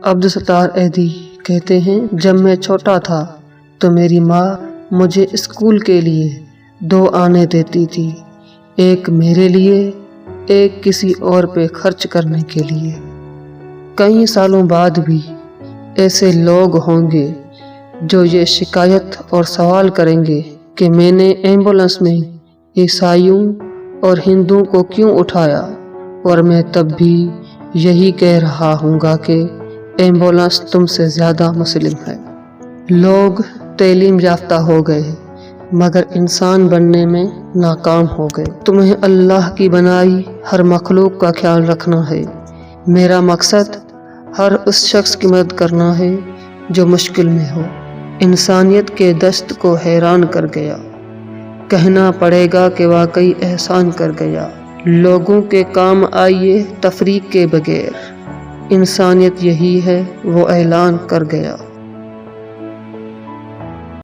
عبدالستار ایدھی کہتے ہیں، جب میں چھوٹا تھا تو میری ماں مجھے اسکول کے لیے 2 آنے دیتی تھی، ایک میرے لیے، ایک کسی اور پہ خرچ کرنے کے لیے۔ کئی سالوں بعد بھی ایسے لوگ ہوں گے جو یہ شکایت اور سوال کریں گے کہ میں نے ایمبولینس میں عیسائیوں اور ہندوؤں کو کیوں اٹھایا، اور میں تب بھی یہی کہہ رہا ہوں گا کہ ایمبولینس تم سے زیادہ مسلم ہے۔ لوگ تعلیم یافتہ ہو گئے مگر انسان بننے میں ناکام ہو گئے۔ تمہیں اللہ کی بنائی ہر مخلوق کا خیال رکھنا ہے۔ میرا مقصد ہر اس شخص کی مدد کرنا ہے جو مشکل میں ہو۔ انسانیت کے دست کو حیران کر گیا، کہنا پڑے گا کہ واقعی احسان کر گیا۔ لوگوں کے کام آئیے تفریق کے بغیر، انسانیت یہی ہے وہ اعلان کر گیا۔